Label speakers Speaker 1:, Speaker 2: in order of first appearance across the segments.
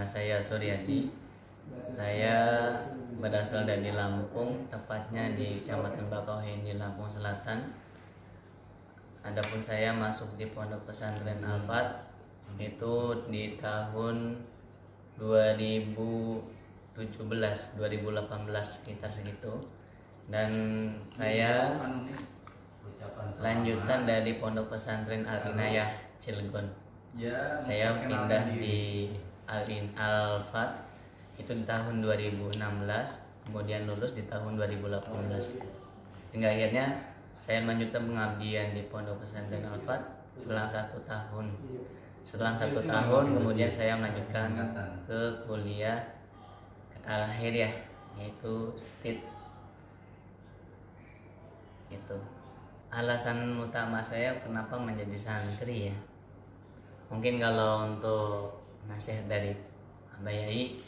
Speaker 1: saya Suryadi. Saya berasal dari Lampung, tepatnya di Kecamatan Bakauheni, Lampung Selatan. Adapun saya masuk di Pondok Pesantren Al-Fat itu di tahun 2017, 2018 sekitar segitu. Dan saya lanjutan dari Pondok Pesantren Al-Inayah Cilegon. Saya pindah di Al-Fat itu di tahun 2016, kemudian lulus di tahun 2018. Hingga akhirnya saya melanjutkan pengabdian di Pondok Pesantren Al-Fat selang 1 tahun. Setelah 1 tahun kemudian saya melanjutkan ke kuliah Al-Akhiriyah, yaitu STIT. Itu alasan utama saya kenapa menjadi santri ya. Mungkin kalau untuk nasihat dari Abah Yai,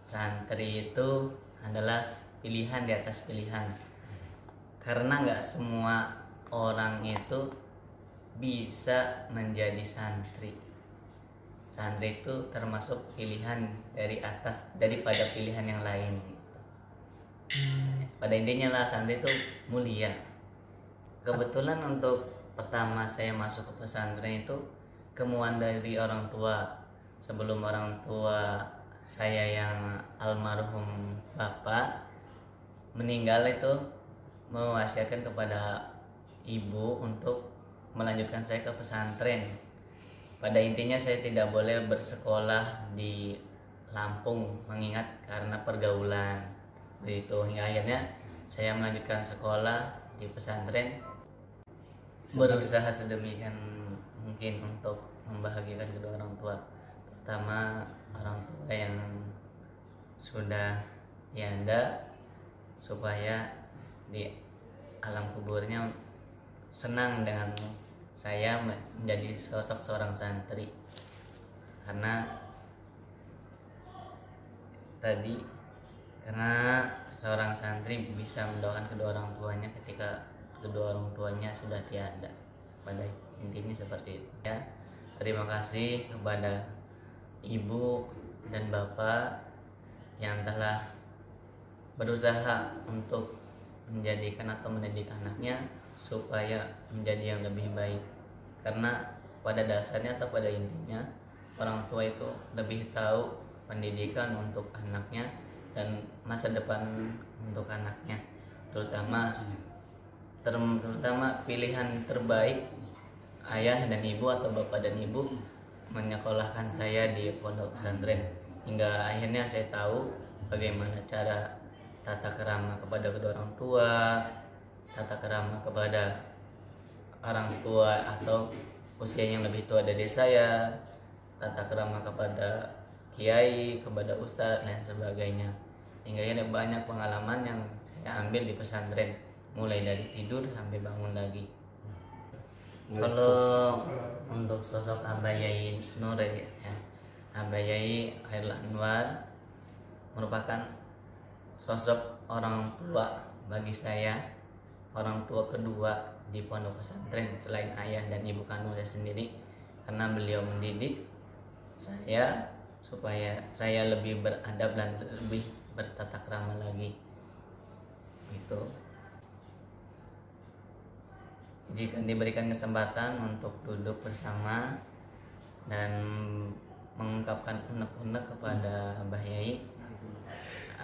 Speaker 1: santri itu adalah pilihan di atas pilihan, karena nggak semua orang itu bisa menjadi santri. Santri itu termasuk pilihan dari atas daripada pilihan yang lain gitu. Pada intinya lah santri itu mulia. Kebetulan untuk pertama saya masuk ke pesantren itu kemauan dari orang tua. Sebelum orang tua saya yang almarhum bapak meninggal itu mewasiatkan kepada ibu untuk melanjutkan saya ke pesantren. Pada intinya saya tidak boleh bersekolah di Lampung mengingat karena pergaulan begitu. Hingga akhirnya saya melanjutkan sekolah di pesantren, berusaha sedemikian mungkin untuk membahagiakan kedua orang tua, terutama orang tua yang sudah tiada, supaya di alam kuburnya senang dengan saya menjadi sosok seorang santri. Karena seorang santri bisa mendoakan kedua orang tuanya ketika kedua orang tuanya sudah tiada. Pada intinya seperti itu ya. Terima kasih kepada ibu dan bapak yang telah berusaha untuk menjadikan atau mendidik anaknya supaya menjadi yang lebih baik. Karena pada dasarnya atau pada intinya orang tua itu lebih tahu pendidikan untuk anaknya dan masa depan untuk anaknya, terutama pilihan terbaik ayah dan ibu atau bapak dan ibu menyekolahkan saya di pondok pesantren. Hingga akhirnya saya tahu bagaimana cara tata kerama kepada kedua orang tua, tata kerama kepada orang tua atau usia yang lebih tua dari saya, tata kerama kepada kiai, kepada ustadz dan sebagainya. Hingga akhirnya banyak pengalaman yang saya ambil di pesantren, mulai dari tidur sampai bangun lagi. Kalau untuk sosok Abah Yai Nur ya, Abah Yai Khairul Anwar merupakan sosok orang tua bagi saya, orang tua kedua di pondok pesantren selain ayah dan ibu kandung saya sendiri, karena beliau mendidik saya supaya saya lebih beradab dan lebih bertata krama lagi gitu. Jika diberikan kesempatan untuk duduk bersama dan mengungkapkan unek-unek kepada Abah Yai,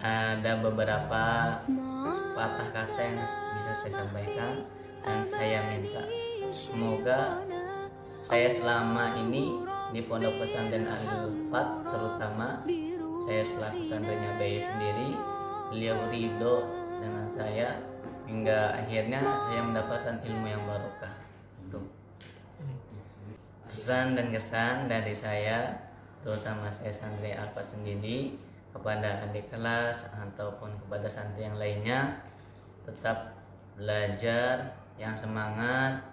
Speaker 1: ada beberapa patah kata yang bisa saya sampaikan, dan saya minta semoga saya selama ini di Pondok Pesantren Al-Fat, terutama saya selaku santrinya Abah Yai sendiri, beliau ridho dengan saya hingga akhirnya saya mendapatkan ilmu yang barokah. Tuh. Pesan dan kesan dari saya, terutama saya santri Al-Fat sendiri, kepada adik kelas ataupun kepada santri yang lainnya, tetap belajar, yang semangat,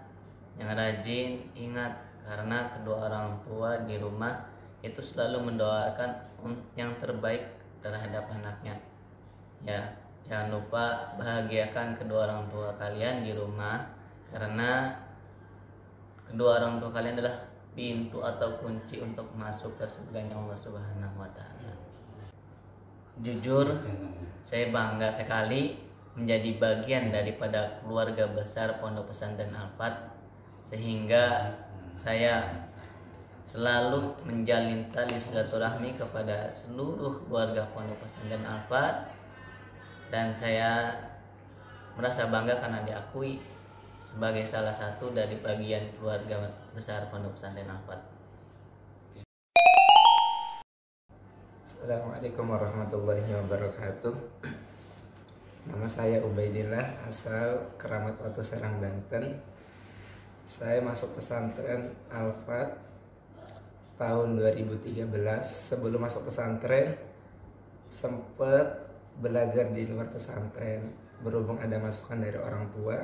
Speaker 1: yang rajin. Ingat, karena kedua orang tua di rumah itu selalu mendoakan yang terbaik terhadap anaknya ya. Jangan lupa bahagiakan kedua orang tua kalian di rumah, karena kedua orang tua kalian adalah pintu atau kunci untuk masuk ke surganya Allah Subhanahu wa taala. Jujur, saya bangga sekali menjadi bagian daripada keluarga besar Pondok Pesantren Al-Fat, sehingga saya selalu menjalin tali silaturahmi kepada seluruh keluarga Pondok Pesantren Al-Fat, dan saya merasa bangga karena diakui sebagai salah satu dari bagian keluarga besar Pondok Pesantren Al-Fat.
Speaker 2: Assalamualaikum warahmatullahi wabarakatuh. Nama saya Ubaidillah, asal Keramat Watu Serang, Banten. Saya masuk pesantren Al-Fat tahun 2013. Sebelum masuk pesantren sempat belajar di luar pesantren. Berhubung ada masukan dari orang tua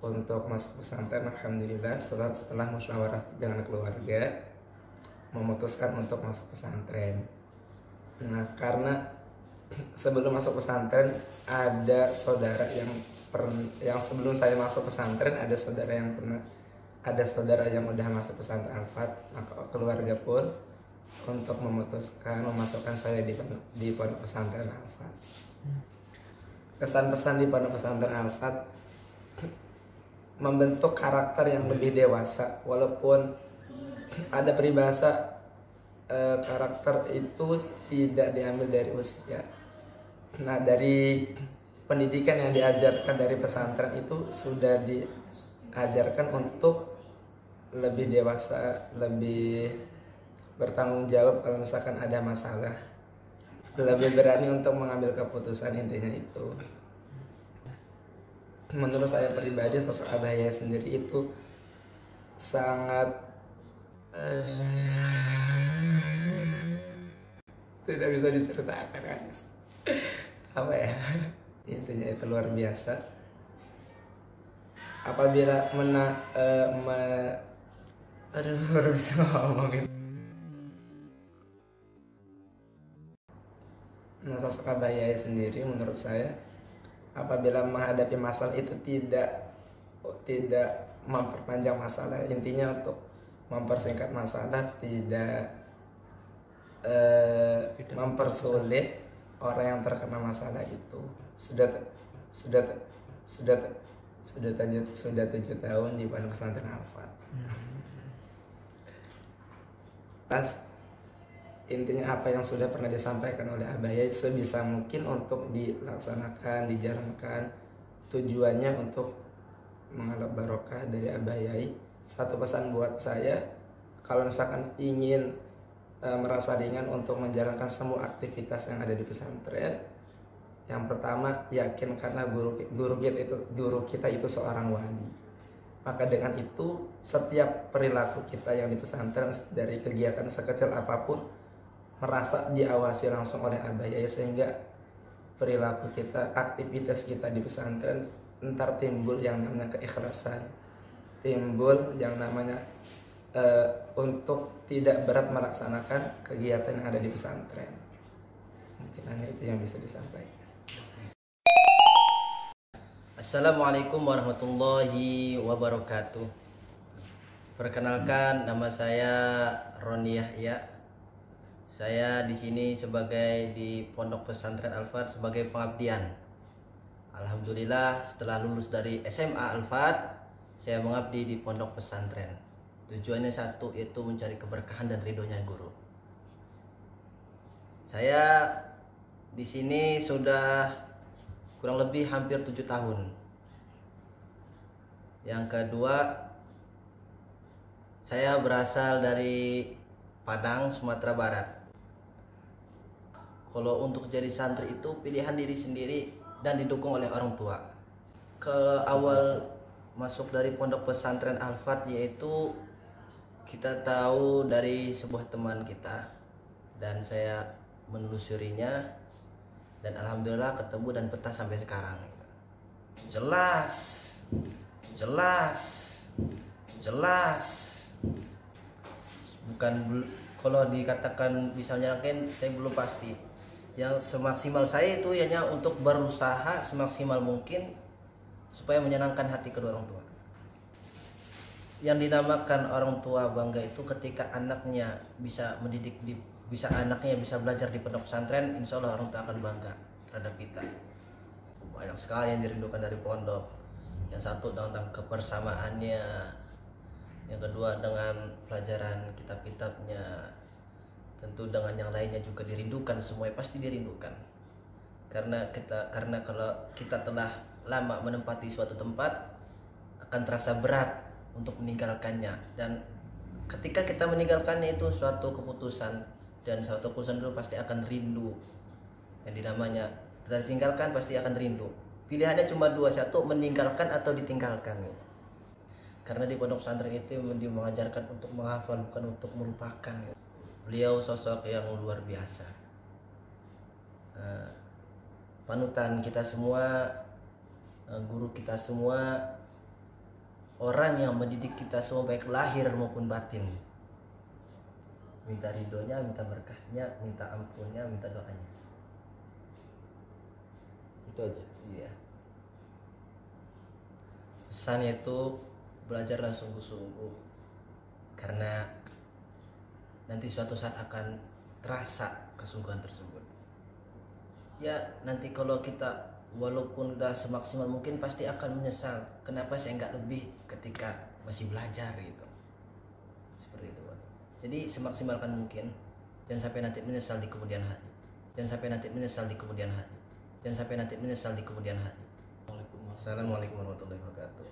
Speaker 2: untuk masuk pesantren, alhamdulillah setelah musyawarah dengan keluarga memutuskan untuk masuk pesantren. Nah, karena sebelum masuk pesantren ada saudara yang sebelum saya masuk pesantren ada saudara yang udah masuk pesantren Al-Fat, maka keluarga pun untuk memutuskan memasukkan saya di pondok pesantren Al-Fat. Kesan-pesan di pondok pesantren Al-Fat membentuk karakter yang lebih dewasa, walaupun ada peribahasa karakter itu tidak diambil dari usia. Nah, dari pendidikan yang diajarkan dari pesantren itu sudah diajarkan untuk lebih dewasa, lebih bertanggung jawab kalau misalkan ada masalah, lebih berani untuk mengambil keputusan, intinya itu. Menurut saya pribadi, sosok Abah Yahya sendiri itu sangat tidak bisa diceritakan, guys. Apa ya, intinya itu luar biasa. Apabila baru bisa ngomongin. Nah, sosok Abah Yahya sendiri menurut saya apabila menghadapi masalah itu tidak memperpanjang masalah, intinya untuk mempersingkat masalah, tidak mempersulit orang yang terkena masalah itu. Sudah 7 tahun di pondok pesantren Al-Fat. Intinya apa yang sudah pernah disampaikan oleh Abah Yahya sebisa mungkin untuk dilaksanakan, dijalankan. Tujuannya untuk mengharap barokah dari Abah Yahya. Satu pesan buat saya, kalau misalkan ingin merasa ringan untuk menjalankan semua aktivitas yang ada di pesantren, yang pertama yakin karena guru kita itu seorang wali. Maka dengan itu setiap perilaku kita yang di pesantren, dari kegiatan sekecil apapun, merasa diawasi langsung oleh Abah Yahya, sehingga perilaku kita, aktivitas kita di pesantren ntar timbul yang namanya keikhlasan, timbul yang namanya untuk tidak berat melaksanakan kegiatan yang ada di pesantren. Mungkin hanya itu yang bisa disampaikan.
Speaker 3: Assalamualaikum warahmatullahi wabarakatuh. Perkenalkan, nama saya Roni Yahya. Saya di sini di Pondok Pesantren Al-Fat sebagai pengabdian. Alhamdulillah, setelah lulus dari SMA Al-Fat, saya mengabdi di Pondok Pesantren. Tujuannya satu, yaitu mencari keberkahan dan ridhonya guru. Saya di sini sudah kurang lebih hampir 7 tahun. Yang kedua, saya berasal dari Padang, Sumatera Barat. Kalau untuk jadi santri itu pilihan diri sendiri dan didukung oleh orang tua. Kalau awal masuk dari Pondok Pesantren Al-Fat, yaitu kita tahu dari sebuah teman kita, dan saya menelusurinya, dan alhamdulillah ketemu dan betah sampai sekarang. Jelas. Bukan kalau dikatakan bisa menyenangkan, saya belum pasti. Yang semaksimal saya itu hanya untuk berusaha semaksimal mungkin supaya menyenangkan hati kedua orang tua. yang dinamakan orang tua bangga itu ketika anaknya bisa anaknya bisa belajar di pondok pesantren, insya Allah orang tua akan bangga terhadap kita. Banyak sekali yang dirindukan dari pondok. Yang satu tentang kebersamaannya, yang kedua dengan pelajaran kitab-kitabnya, tentu dengan yang lainnya juga dirindukan, semuanya pasti dirindukan. Karena kalau kita telah lama menempati suatu tempat, akan terasa berat untuk meninggalkannya, dan ketika kita meninggalkannya itu suatu keputusan, dan suatu keputusan dulu pasti akan rindu. Yang dinamanya kita tinggalkan pasti akan rindu. Pilihannya cuma dua, satu meninggalkan atau ditinggalkan. Karena di pondok pesantren itu mengajarkan untuk menghafal, bukan untuk melupakan. Beliau sosok yang luar biasa, panutan kita semua, guru kita semua, orang yang mendidik kita semua baik lahir maupun batin. Minta ridhonya, minta berkahnya, minta ampunnya, minta doanya. Itu aja. Iya. Pesannya itu belajarlah sungguh-sungguh, karena nanti suatu saat akan terasa kesungguhan tersebut. Ya nanti kalau kita walaupun udah semaksimal mungkin pasti akan menyesal, kenapa saya nggak lebih ketika masih belajar gitu. Seperti itu. Jadi semaksimalkan mungkin, jangan sampai nanti menyesal di kemudian hari. Jangan sampai nanti menyesal di kemudian hari. Jangan sampai nanti menyesal di kemudian hari. Assalamualaikum warahmatullahi wabarakatuh.